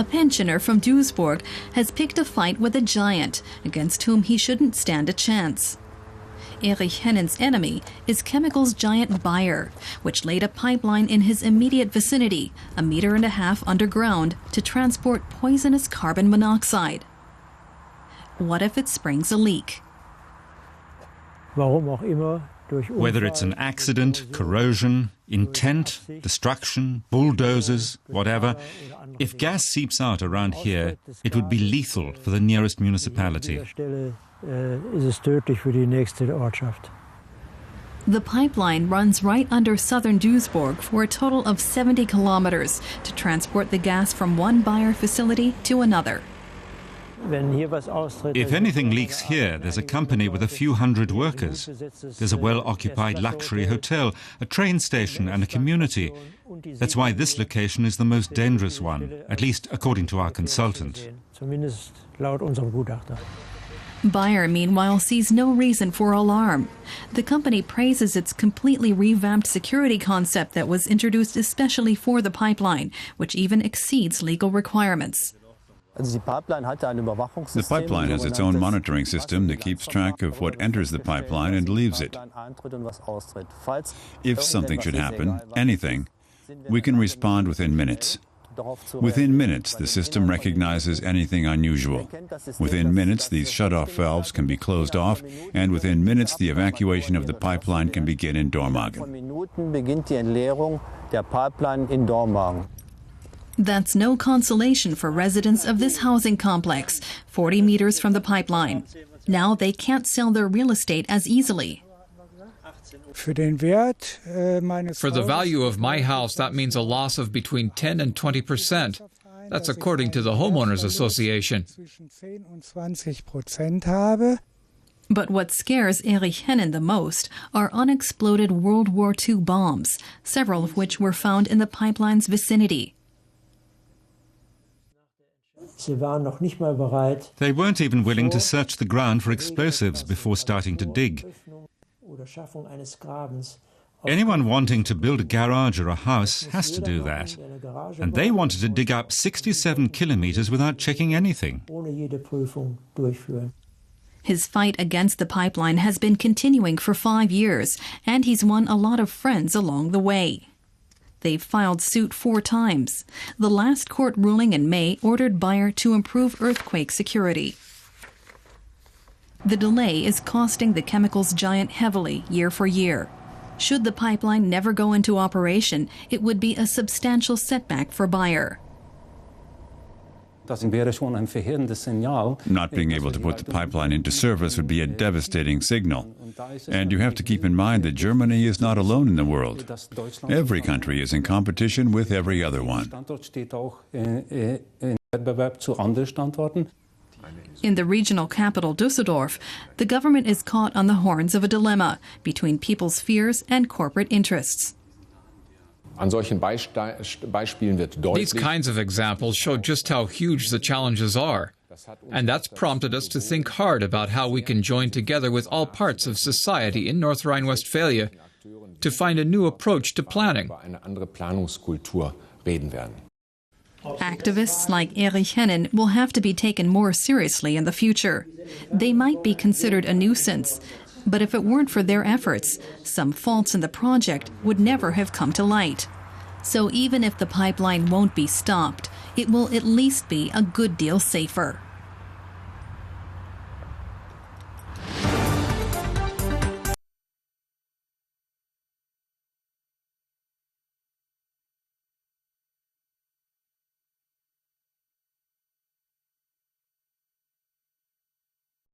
A pensioner from Duisburg has picked a fight with a giant against whom he shouldn't stand a chance. Erich Hennen's enemy is chemicals giant Bayer, which laid a pipeline in his immediate vicinity, 1.5 meters underground, to transport poisonous carbon monoxide. What if it springs a leak? Whether it's an accident, corrosion, intent, destruction, bulldozers, whatever, if gas seeps out around here, it would be lethal for the nearest municipality. The pipeline runs right under southern Duisburg for a total of 70 kilometers to transport the gas from one Bayer facility to another. If anything leaks here, there's a company with a few hundred workers. There's a well-occupied luxury hotel, a train station and a community. That's why this location is the most dangerous one, at least according to our consultant. Bayer, meanwhile, sees no reason for alarm. The company praises its completely revamped security concept that was introduced especially for the pipeline, which even exceeds legal requirements. The pipeline has its own monitoring system that keeps track of what enters the pipeline and leaves it. If something should happen, anything, we can respond within minutes. Within minutes, the system recognizes anything unusual. Within minutes, these shut-off valves can be closed off, and within minutes, the evacuation of the pipeline can begin in Dormagen. That's no consolation for residents of this housing complex, 40 meters from the pipeline. Now they can't sell their real estate as easily. For the value of my house, that means a loss of between 10 and 20%. That's according to the Homeowners Association. But what scares Erich Hennen the most are unexploded World War II bombs, several of which were found in the pipeline's vicinity. They weren't even willing to search the ground for explosives before starting to dig. Anyone wanting to build a garage or a house has to do that. And they wanted to dig up 67 kilometers without checking anything. His fight against the pipeline has been continuing for 5 years, and he's won a lot of friends along the way. They've filed suit 4 times. The last court ruling in May ordered Bayer to improve earthquake security. The delay is costing the chemicals giant heavily year for year. Should the pipeline never go into operation, it would be a substantial setback for Bayer. Not being able to put the pipeline into service would be a devastating signal. And you have to keep in mind that Germany is not alone in the world. Every country is in competition with every other one. In the regional capital Düsseldorf, the government is caught on the horns of a dilemma between people's fears and corporate interests. These kinds of examples show just how huge the challenges are. And that's prompted us to think hard about how we can join together with all parts of society in North Rhine-Westphalia to find a new approach to planning. Activists like Erich Hennen will have to be taken more seriously in the future. They might be considered a nuisance, but if it weren't for their efforts, some faults in the project would never have come to light. So even if the pipeline won't be stopped, it will at least be a good deal safer.